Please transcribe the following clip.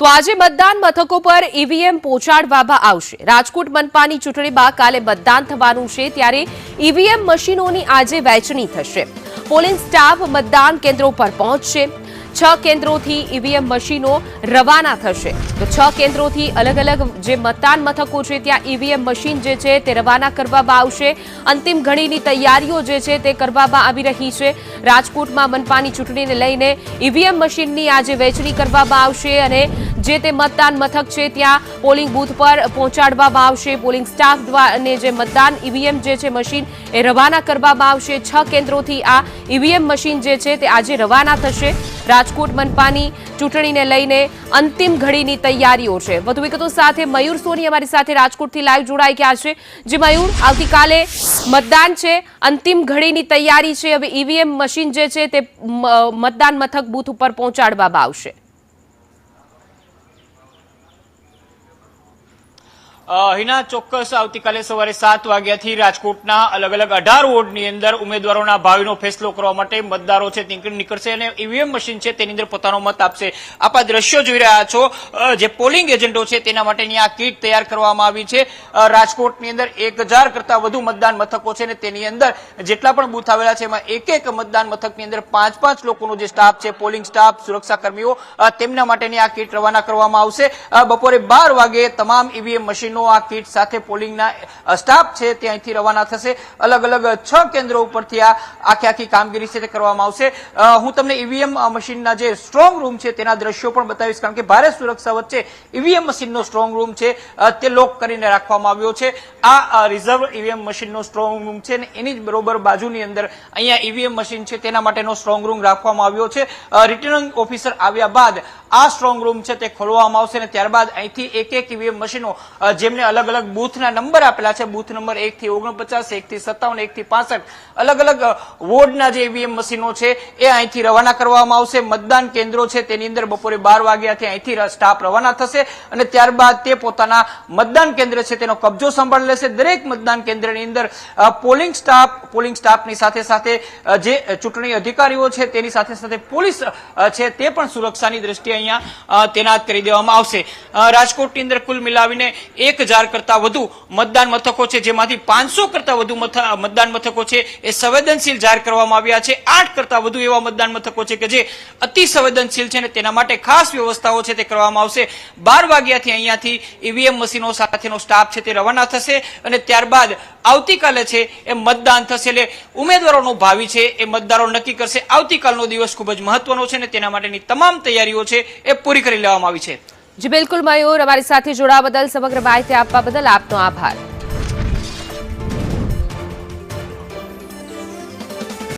તો આજે મતદાન મથકો પર ઈવીએમ પહોંચાડવામાં આવશે। રાજકોટ મનપાની ચૂંટણીમાં કાલે મતદાન થવાનું છે, ત્યારે ઈવીએમ મશીનોની આજે વહેંચણી થશે। પોલિંગ સ્ટાફ મતદાન કેન્દ્રો પર પહોંચશે। 6 કેન્દ્રોથી ઈવીએમ મશીનો રવાના થશે। તો 6 કેન્દ્રોથી અલગ અલગ જે મતદાન મથકો છે ત્યાં ઈવીએમ મશીન જે છે તે રવાના કરવામાં આવશે। અંતિમ ઘડીની તૈયારીઓ જે છે તે કરવામાં આવી રહી છે। રાજકોટમાં મનપાની ચૂંટણીને લઈને ઈવીએમ મશીનની આજે વહેંચણી કરવામાં આવશે અને જે તે મતદાન મથક છે ત્યાં પોલિંગ બૂથ પર પહોંચાડવામાં આવશે। પોલિંગ સ્ટાફ દ્વારા જે મતદાન ઈવીએમ જે છે મશીન એ રવાના કરવામાં આવશે। 6 કેન્દ્રોથી આ ઈવીએમ મશીન જે છે તે આજે રવાના થશે। રાજકોટ મનપાની ચૂંટણીને લઈને અંતિમ ઘડીની તૈયારીઓ છે। વધુ વિગતો સાથે મયુર સોની અમારી સાથે રાજકોટથી લાઈવ જોડાઈ ગયા છે। જે મયુર, આવતીકાલે મતદાન છે, અંતિમ ઘડીની તૈયારી છે, હવે ઈવીએમ મશીન જે છે તે મતદાન મથક બૂથ ઉપર પહોંચાડવામાં આવશે। હિના, ચોક્કસ આવતીકાલે સવારે 7 વાગ્યાથી રાજકોટના અલગ અલગ 18 વોર્ડની અંદર ઉમેદવારોના ભાવિનો ફેસલો કરવા માટે મતદારો છે નીકળશે અને ઈવીએમ મશીન છે તેની અંદર પોતાનો મત આપશે। આપ આ દ્રશ્યો જોઈ રહ્યા છો, જે પોલિંગ એજન્ટો છે તેના માટેની આ કીટ તૈયાર કરવામાં આવી છે। રાજકોટની અંદર 1000 કરતા વધુ મતદાન મથકો છે અને તેની અંદર જેટલા પણ બૂથ આવેલા છે એમાં એક મતદાન મથકની અંદર 5-5 લોકોનો જે સ્ટાફ છે, પોલિંગ સ્ટાફ, સુરક્ષા કર્મીઓ, તેમના માટેની આ કીટ રવાના કરવામાં આવશે। બપોરે 12 વાગે તમામ ઈવીએમ મશીનો આ કીટ સાથે પોલિંગના સ્ટાફ છે તે અહીંથી રવાના થશે। અલગ અલગ 6 કેન્દ્રો ઉપરથી આ આખી કામગીરી છે તે કરવામાં આવશે। હું તમને ઈવીએમ મશીનના જે સ્ટ્રોંગ રૂમ છે તેના દ્રશ્યો પણ બતાવીશ, કારણ કે ભારે સુરક્ષા વચ્ચે ઈવીએમ મશીનનો સ્ટ્રોંગ રૂમ છે તે લોક કરીને રાખવામાં આવ્યો છે। આ રિઝર્વ ઈવીએમ મશીનનો સ્ટ્રોંગ રૂમ છે ને એની જ બરોબર બાજુની અંદર અહીંયા ઈવીએમ મશીન છે તેના માટેનો સ્ટ્રોંગ રૂમ રાખવામાં આવ્યો છે। રિટર્નિંગ ઓફિસર આવ્યા બાદ આ સ્ટ્રોંગ રૂમ છે તે ખોલવામાં આવશે અને ત્યારબાદ અહીંથી એક ઈવીએમ મશીનો જેમને અલગ અલગ બૂથના નંબર આપેલા છે, બૂથ નંબર 1 થી 49, 1 થી 57, 1 થી 65, અલગ અલગ વોર્ડના જે ઈવીએમ મશીનો છે એ અહીંથી રવાના કરવામાં આવશે। મતદાન કેન્દ્રો છે તેની અંદર બપોરે 12 વાગ્યાથી અહીંથી સ્ટાફ રવાના થશે અને ત્યારબાદ તે પોતાના મતદાન કેન્દ્ર છે તેનો કબજો સંભાળી લેશે। દરેક મતદાન કેન્દ્રની અંદર પોલિંગ સ્ટાફની સાથે સાથે જે ચૂંટણી અધિકારીઓ છે તેની સાથે સાથે પોલીસ છે તે પણ સુરક્ષાની દ્રષ્ટિએ અહીંયા તૈનાત કરી દેવામાં આવશે। રાજકોટની અંદર કુલ મિલાવીને 1000 કરતા વધુ મતદાન મથકો છે, જેમાંથી 500 કરતા વધુ મતદાન મથકો છે એ સંવેદનશીલ જાહેર કરવામાં આવ્યા છે। 8 કરતા વધુ એવા મતદાન મથકો છે કે જે અતિ સંવેદનશીલ છે અને તેના માટે ખાસ વ્યવસ્થાઓ છે તે કરવામાં આવશે। 12 વાગ્યાથી અહીંયાથી ઈવીએમ મશીનો સાથેનો સ્ટાફ છે તે રવાના થશે અને ત્યારબાદ આવતીકાલે છે એ મતદાન થશે। એટલે ઉમેદવારોનું ભાવિ છે એ મતદારો નક્કી કરશે। આવતીકાલનો દિવસ ખૂબ જ મહત્વનો છે અને તેના માટેની તમામ તૈયારીઓ છે એ પૂરી કરી લેવામાં આવી છે। જી બિલકુલ મયુર, અમારી સાથે જોડાવા બદલ, સમગ્ર માહિતી આપવા બદલ આપનો આભાર।